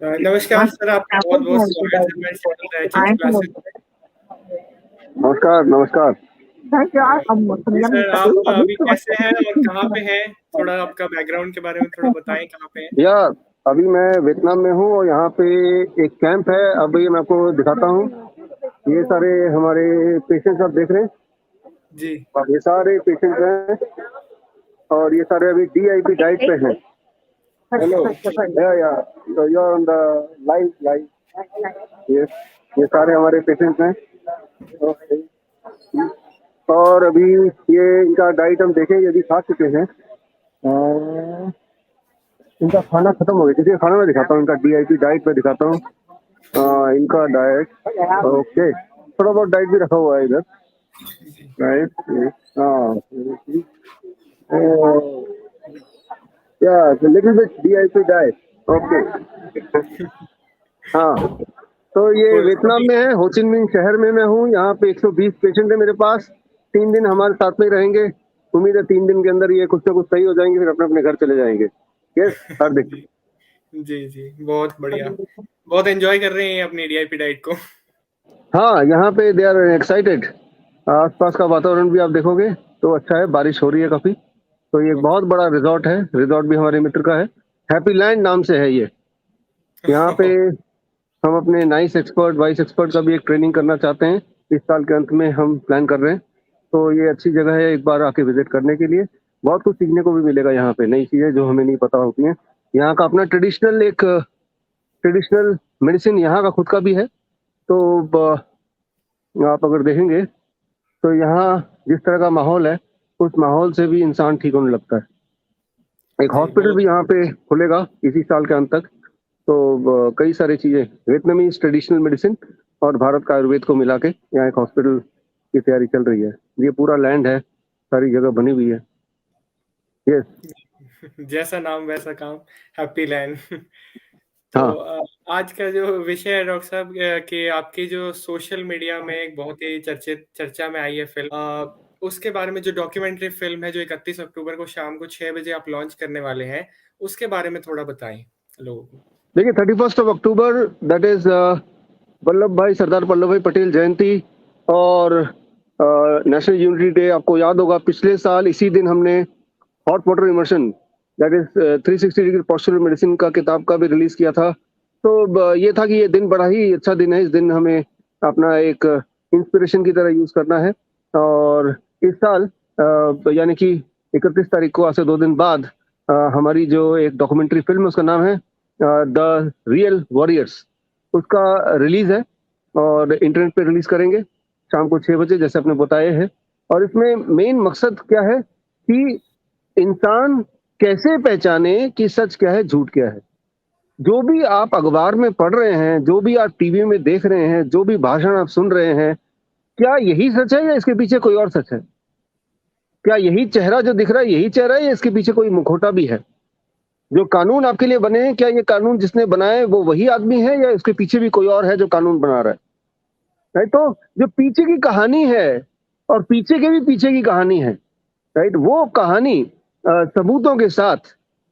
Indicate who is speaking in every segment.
Speaker 1: नमस्कार सर, आपका बहुत-बहुत स्वागत है हमारी चैनल द एचएच क्लासेस में।
Speaker 2: नमस्कार, नमस्कार।
Speaker 1: जी सर, आप अभी कैसे हैं और कहाँ पे हैं? थोड़ा आपका बैकग्राउंड के बारे में थोड़ा बताएँ कहाँ पे हैं?
Speaker 2: या अभी मैं वियतनाम में हूँ और यहाँ पे एक कैंप है। अभी मैं आपको दिखाता हूँ। ये सारे हमारे पेशेंट्स आप देख रहे हैं?
Speaker 1: जी।
Speaker 2: ये सारे पेशेंट्स हैं और ये सारे अभी डीआईपी डाइट पे हैं। Hello, yeah you are on the live. ये सारे हमारे पेशेंट्स हैं। ओके। और अभी ये इनका डाइट हम देखें, ये भी खा चुके हैं। इनका खाना खत्म हो गया। किसी का खाना मैं दिखाता हूँ, इनका डीआईपी डाइट में दिखाता हूँ। इनका डाइट ओके, थोड़ा बहुत डाइट भी रखा हुआ है इधर। डाइट या little bit DIP diet. Okay. हाँ, तो ये
Speaker 1: कोई
Speaker 2: वियतनाम
Speaker 1: अभी
Speaker 2: में है, हो चिन मिन्ह शहर में मैं हूँ। यहाँ पे 120 पेशेंट है मेरे पास। 3 दिन हमारे साथ में रहेंगे। उम्मीद है 3 दिन के अंदर ये कुछ ना कुछ सही हो जाएंगे, फिर अपने अपने घर चले जाएंगे। यस हार्दिक।
Speaker 1: जी, जी, बहुत बढ़िया। बहुत एन्जॉय कर रहे हैं अपनी डीआईपी डाइट को।
Speaker 2: हाँ, यहाँ पे दे आर एक्साइटेड। आसपास का वातावरण भी आप देखोगे तो अच्छा है, बारिश हो रही है काफी। तो ये एक
Speaker 1: ओके।
Speaker 2: बहुत बड़ा रिजॉर्ट है। रिजॉर्ट भी हमारे मित्र का है, हैप्पी लैंड नाम से है ये। यहाँ पे हम अपने नाइस एक्सपर्ट, वाइस एक्सपर्ट का भी एक ट्रेनिंग करना चाहते हैं। इस साल के अंत में हम प्लान कर रहे हैं। तो ये अच्छी जगह है एक बार आके विजिट करने के लिए। बहुत कुछ सीखने को भी मिलेगा यहाँ पे, नई चीजें जो हमें नहीं पता होती हैं। यहाँ का अपना ट्रेडिशनल मेडिसिन यहाँ का खुद का भी है। तो आप अगर देखेंगे तो यहाँ जिस तरह का माहौल है, उस माहौल से भी इंसान ठीक होने लगता है। एक
Speaker 1: जी,
Speaker 2: हॉस्पिटल
Speaker 1: बहुत
Speaker 2: भी यहाँ पे खुलेगा इसी साल के अंत तक। तो कई सारी चीजें, वियतनामीज ट्रेडिशनल मेडिसिन और भारत का आयुर्वेद को मिला के यहाँ एक हॉस्पिटल की तैयारी चल रही है। ये पूरा लैंड है, सारी जगह बनी हुई है। यस।
Speaker 1: जैसा नाम वैसा काम, हैप्पी लैंड। तो
Speaker 2: हाँ
Speaker 1: आज का जो विषय है डॉक्टर साहब कि आपकी जो सोशल मीडिया में एक बहुत ही चर्चित चर्चा में आई है फ़िल्म उसके बारे में जो डॉक्यूमेंट्री फ़िल्म है जो 31 अक्टूबर को शाम को 6 बजे आप लॉन्च करने वाले हैं, उसके बारे में थोड़ा बताएँ लोगों को।
Speaker 2: देखिए, 31 October that is Sardar Vallabh भाई पटेल जयंती और नेशनल यूनिटी डे। आपको याद होगा पिछले साल इसी दिन हमने hot water immersion that is 360 degree postural medicine का किताब का भी रिलीज किया था। तो ये था कि ये दिन बड़ा ही अच्छा दिन है। इस दिन हमें अपना एक इंस्पिरेशन की तरह यूज करना है। और इस साल यानी कि 31 तारीख को, आज से 2 दिन बाद हमारी जो एक डॉक्यूमेंट्री फिल्म है उसका नाम है द रियल वॉरियर्स, उसका रिलीज है और इंटरनेट पे रिलीज करेंगे शाम को 6 बजे जैसे आपने बताया है। और इसमें मेन मकसद क्या है कि इंसान कैसे पहचाने कि सच क्या है, झूठ क्या है। जो भी आप अखबार में पढ़ रहे हैं, जो भी आप टीवी में देख रहे हैं, जो भी भाषण आप सुन रहे हैं, क्या यही सच है या इसके पीछे कोई और सच है? क्या यही चेहरा जो दिख रहा है यही चेहरा है या इसके पीछे कोई मुखौटा भी है? जो कानून आपके लिए बने हैं, क्या ये कानून जिसने बनाए वो वही आदमी है या उसके पीछे भी कोई और है जो कानून बना रहा है? राइट? तो जो पीछे की कहानी है और पीछे के भी पीछे की कहानी है, राइट, वो कहानी सबूतों के साथ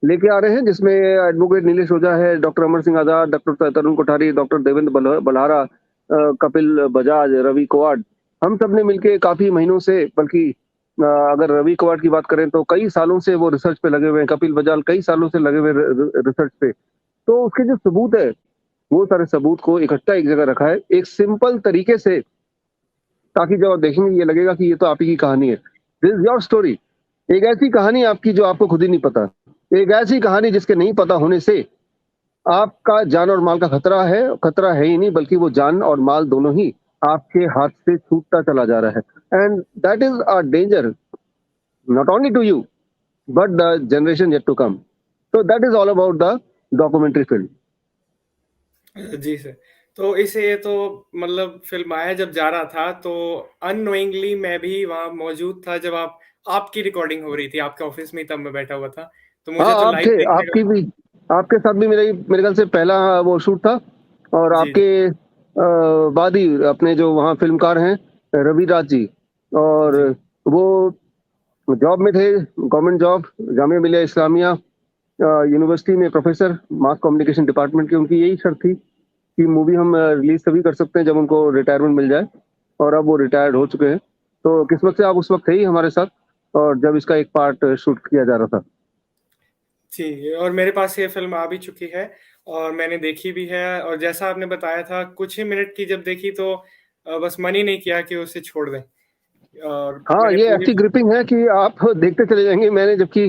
Speaker 2: लेके आ रहे हैं, जिसमें एडवोकेट नीलेश ओझा है, डॉक्टर अमर सिंह आजाद, डॉक्टर तरुण कोठारी, डॉक्टर देवेंद्र बल्हारा, कपिल बजाज, रवि क्वाड। हम सब ने मिलके काफी महीनों से, बल्कि अगर रवि क्वाड की बात करें तो कई सालों से वो रिसर्च पे लगे हुए हैं। कपिल बजाज कई सालों से लगे हुए रिसर्च पे। तो उसके जो सबूत है, वो सारे सबूत को इकट्ठा एक जगह रखा है एक सिंपल तरीके से, ताकि जब आप देखेंगे ये लगेगा कि ये तो आप ही की कहानी है। This is your story. एक ऐसी कहानी आपकी जो आपको खुद ही नहीं पता, एक ऐसी कहानी जिसके नहीं पता होने से आपका जान और माल का खतरा है ही नहीं, बल्कि वो जान और माल दोनों ही आपके हाथ से छूटता चला जा रहा है। And that is a danger not only to you but the generation yet to come. So that is all about the documentary film.
Speaker 1: जी सर। तो इसे तो मतलब फ़िल्माया जब जा रहा था तो अननोइंगली मैं भी वहाँ मौजूद था जब आपकी रिकॉर्डिंग हो रही थी, आपके ऑफ़िस में ही तब मैं बैठा हुआ था। तो
Speaker 2: हाँ,
Speaker 1: मुझे तो
Speaker 2: आप
Speaker 1: लाइव
Speaker 2: थे,
Speaker 1: देखने का
Speaker 2: आपकी भी, आपके साथ भी मेरे ख्याल से पहला वो शूट था। और
Speaker 1: जी, जी।
Speaker 2: आपके बाद ही अपने जो वहाँ फिल्मकार हैं रवि राज जी, और
Speaker 1: जी।
Speaker 2: वो जॉब में थे, government job, Jamia Millia Islamia university में प्रोफेसर मास कम्युनिकेशन डिपार्टमेंट के, उनकी यही शर्त थी कि मूवी हम रिलीज तभी कर सकते हैं जब उनको रिटायरमेंट मिल जाए, और अब वो रिटायर्ड हो चुके हैं। तो किस्मत से आप उस वक्त थे ही हमारे साथ, और जब इसका एक पार्ट शूट किया जा रहा था।
Speaker 1: जी, और मेरे पास ये फ़िल्म आ भी चुकी है और मैंने देखी भी है और जैसा आपने बताया था कुछ ही मिनट की जब देखी तो बस मन ही नहीं किया कि उसे छोड़ दें और
Speaker 2: हाँ,
Speaker 1: मैंने
Speaker 2: ये
Speaker 1: पूरी
Speaker 2: ऐसी ग्रिपिंग है कि आप देखते चले जाएँगे। मैंने जबकि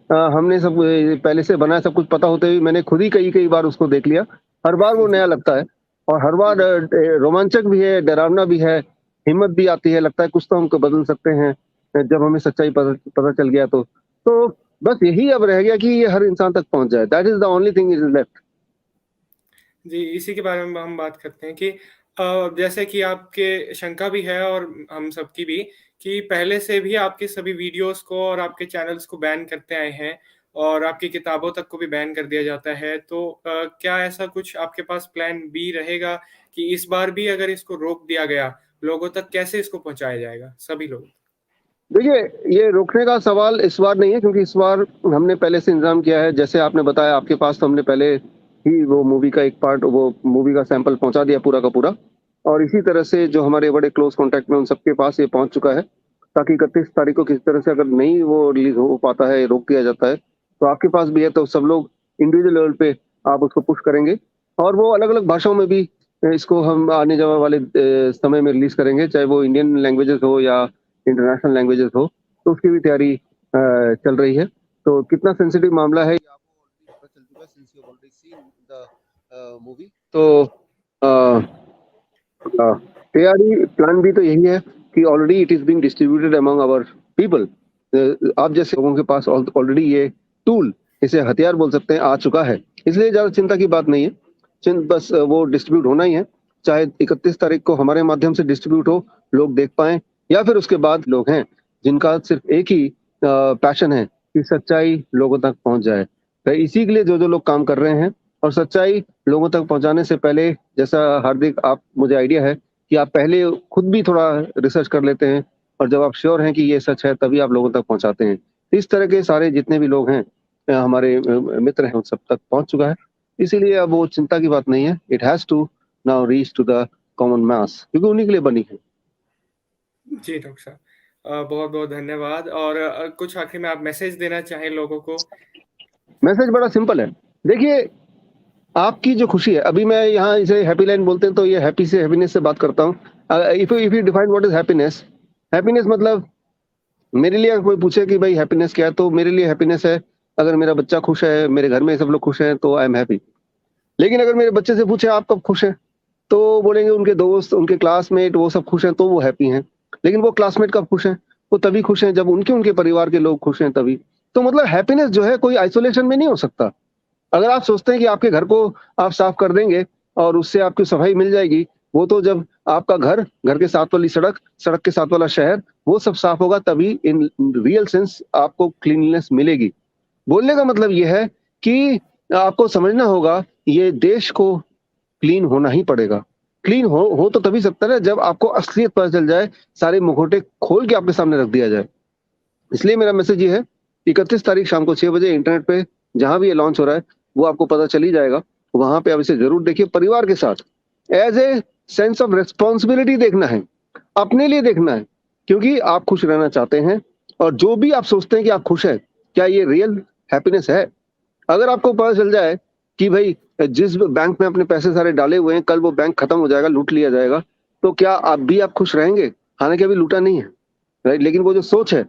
Speaker 2: हमने सब पहले से बना है, सब कुछ पता होते हुए मैंने खुद ही कई-कई बार उसको देख लिया। हर बार वो
Speaker 1: जी,
Speaker 2: नया लगता है, और हर बार
Speaker 1: जी।
Speaker 2: रोमांचक भी है, डरावना भी है, हिम्मत भी आती है, लगता है कुछ तो हम बदल सकते हैं जब हमें सच्चाई पता पता चल गया तो। तो बस यही अब रह गया कि ये हर इंसान तक पहुँच जाए। That is the only thing is left.
Speaker 1: जी, इसी के बारे में हम बात करते हैं कि जैसे कि आपके शंका भी है और हम सबकी भी कि पहले से भी आपके सभी वीडियोज़ को और आपके चैनल्स को बैन करते आए हैं और आपकी किताबों तक को भी बैन कर दिया जाता है। तो क्या ऐसा कुछ आपके पास प्लान बी रहेगा कि इस बार भी अगर इसको रोक दिया गया, लोगों तक कैसे इसको पहुँचाया जाएगा? सभी लोगों तक?
Speaker 2: देखिए, ये रोकने का सवाल इस बार नहीं है, क्योंकि इस बार हमने पहले से इंतज़ाम किया है। जैसे आपने बताया, आपके पास तो हमने पहले ही वो मूवी का एक पार्ट, वो मूवी का सैंपल पहुँचा दिया पूरा का पूरा। और इसी तरह से जो हमारे बड़े क्लोज़ कॉन्टैक्ट में, उन सबके पास ये पहुँच चुका है, ताकि 31 तारीख को किसी तरह से अगर नहीं वो रिलीज़ हो पाता है, रोक दिया जाता है, तो आपके पास भी है, तो सब लोग इंडिविजुअल लेवल पे आप उसको पुश करेंगे। और वो अलग-अलग भाषाओं में भी इसको हम आने जाने वाले समय में रिलीज़ करेंगे, चाहे वो इंडियन लैंग्वेजेज़ हो या इंटरनेशनल लैंग्वेजेज़ हो, तो उसकी भी तैयारी चल रही है। तो कितना सेंसिटिव मामला है, ये आपको ऑलरेडी पता चल चुका है, since you have already seen the movie. तो अ अ, तैयारी प्लान भी तो यही है कि already it is being distributed among our people. आप जैसे लोगों के पास ऑलरेडी ये टूल, इसे हथियार बोल सकते हैं, आ चुका है। इसलिए ज़्यादा चिंता की बात नहीं है। बस वो डिस्ट्रीब्यूट होना ही है। चाहे 31 तारीख को हमारे माध्यम से डिस्ट्रीब्यूट हो, लोग देख पाएँ, या फिर उसके बाद लोग हैं जिनका सिर्फ़ एक ही पैशन है कि सच्चाई लोगों तक पहुँच जाए। तो इसी के लिए जो-जो लोग काम कर रहे हैं, और सच्चाई लोगों तक पहुँचाने से पहले, जैसा हार्दिक आप मुझे आइडिया है कि आप पहले खुद भी थोड़ा रिसर्च कर लेते हैं, और जब आप श्योर हैं कि ये सच है, तभी आप लोगों तक पहुँचाते हैं। इस तरह के सारे जितने भी लोग हैं, हमारे मित्र हैं, उन सब तक पहुँच चुका है। इसीलिए अब वो चिंता की बात नहीं है। It has to now reach to the common mass, क्योंकि उन्हीं के लिए बनी है।
Speaker 1: जी, डॉक्टर साहब। बहुत-बहुत धन्यवाद और कुछ आखिर में आप मैसेज देना चाहें लोगों को?
Speaker 2: मैसेज बड़ा सिंपल है। देखिए, आपकी जो खुशी है, अभी मैं यहाँ इसे हैप्पी लाइन बोलते हैं, तो ये हैप्पी से हैप्पीनेस से बात करता हूँ। If you define what is happiness, happiness मतलब, मेरे लिए अगर कोई पूछे कि भाई हैप्पीनेस क्या है, तो मेरे लिए हैप्पीनेस है, अगर मेरा बच्चा खुश है, मेरे घर में सब लोग खुश हैं, तो आई एम हैप्पी। लेकिन अगर मेरे बच्चे से पूछे आप कब खुश हैं, तो बोलेंगे उनके दोस्त, उनके क्लासमेट वो सब खुश हैं, तो वो हैप्पी हैं। लेकिन वो क्लासमेट कब खुश हैं? वो तभी खुश हैं जब उनके उनके परिवार के लोग खुश हैं तभी। तो मतलब हैप्पीनेस जो है, कोई आइसोलेशन में नहीं हो सकता। अगर आप सोचते हैं कि आपके घर को आप साफ कर देंगे और उससे आपकी सफाई मिल जाएगी, वो तो जब आपका घर, घर के साथ वाली सड़क, सड़क के साथ वाला शहर, वो सब साफ होगा, तभी इन रियल सेंस आपको क्लीनलीनेस मिलेगी। बोलने का मतलब ये है कि आपको समझना होगा, ये देश को क्लीन होना ही पड़ेगा। क्लीन हो तो तभी सकता है ना, जब आपको असलियत पता चल जाए, सारे मुखौटे खोल के आपके सामने रख दिया जाए। इसलिए मेरा मैसेज ये है, 31 तारीख शाम को 6 बजे इंटरनेट पे जहाँ भी ये लॉन्च हो रहा है, वो आपको पता चल ही जाएगा। वहाँ पे आप इसे ज़रूर देखिए परिवार के साथ। As a sense of responsibility देखना है, अपने लिए देखना है, क्योंकि आप खुश रहना चाहते हैं, और जो भी आप सोचते हैं कि आप खुश हैं, क्या ये रियल हैप्पीनेस है? अगर आपको पता चल जाए कि भई जिस बैंक में अपने पैसे सारे डाले हुए हैं, कल वो बैंक खत्म हो जाएगा, लूट लिया जाएगा, तो क्या आप खुश रहेंगे? हालाँकि अभी लूटा नहीं है, राइट? लेकिन वो जो सोच है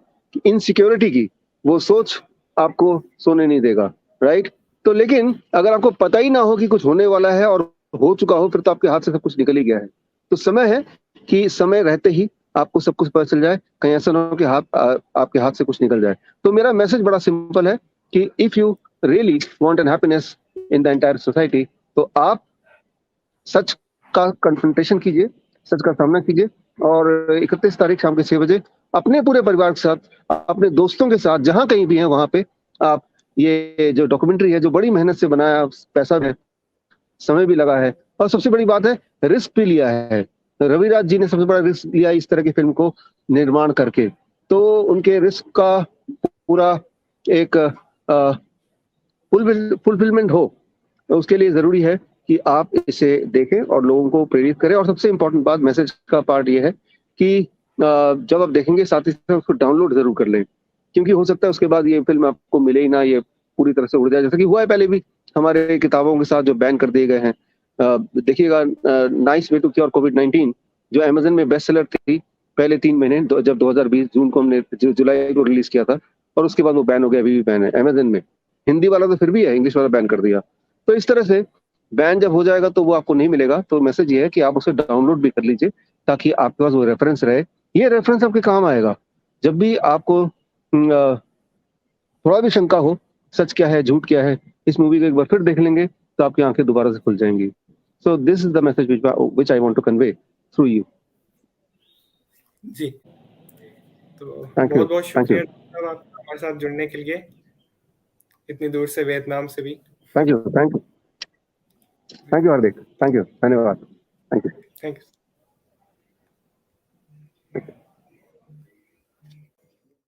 Speaker 2: इनसिक्योरिटी की, वो सोच आपको सोने नहीं देगा, राइट? तो लेकिन अगर आपको पता ही ना हो कि कुछ होने वाला है और हो चुका हो, फिर तो आपके हाथ से सब कुछ निकल ही गया है। तो समय है कि समय रहते ही आपको सब कुछ पता चल जाए, कहीं ऐसा ना हो कि आपके हाथ से कुछ निकल जाए। तो मेरा मैसेज बड़ा सिंपल है कि if you really want an happiness in the entire society, तो आप सच का कन्फ्रंटेशन कीजिए, सच का सामना कीजिए, और 31 तारीख शाम के 6 बजे अपने पूरे परिवार के साथ, अपने दोस्तों के साथ, जहाँ कहीं भी हैं वहाँ पे आप ये जो डॉक्यूमेंट्री है, जो बड़ी मेहनत से बनाया, पैसा भी है, समय भी लगा है, और सबसे बड़ी बात है, रिस्क भी लिया है। रविराज जी ने सबसे बड़ा रिस्क लिया इस तरह की फ़िल्म को निर्माण करके। तो उनके रिस्क का पूरा एक फुलफिलमेंट हो, तो उसके लिए ज़रूरी है कि आप इसे देखें और लोगों को प्रेरित करें। और सबसे इम्पोर्टेंट बात, मैसेज का पार्ट ये है कि जब आप देखेंगे साथ ही साथ उसको डाउनलोड ज़रूर कर लें, क्योंकि हो सकता है उसके बाद ये फ़िल्म आपको मिले ही ना, ये पूरी तरह से उड़ जाए, जैसा कि हुआ है पहले भी हमारे किताबों के साथ जो बैन कर दिए गए हैं। देखिएगा, नाइस वे टू क्योर कोविड-19 जो अमेज़न में बेस्ट सेलर थी पहले 3 महीने, जब 2020 जून को हमने जुलाई को रिलीज़ किया था, और उसके बाद वो बैन हो गया, अभी भी बैन है अमेज़न में। हिंदी वाला तो फिर भी है, इंग्लिश वाला बैन कर दिया। तो इस तरह से बैन जब हो जाएगा तो वो आपको नहीं मिलेगा। तो मैसेज ये है कि आप उसे डाउनलोड भी कर लीजिए, ताकि आपके पास वो रेफरेंस रहे। ये रेफरेंस आपके काम आएगा। जब भी आपको थोड़ा भी शंका हो, सच क्या है, झूठ क्या है, इस मूवी को एक बार फिर देख लेंगे, तो आपकी आँखें दोबारा से खुल जाएँगी। So this is the message which I want to convey through you.
Speaker 1: जी। तो
Speaker 2: थैंक यू,
Speaker 1: बहुत-बहुत
Speaker 2: थैंक यू,
Speaker 1: शुक्रिया डॉक्टर साहब आपका हमारे साथ जुड़ने के लिए, इतनी दूर से वियतनाम से भी।
Speaker 2: Thank you, thank you, thank you Hardik, thank you, धन्यवाद, थैंक यू।
Speaker 1: Thank you.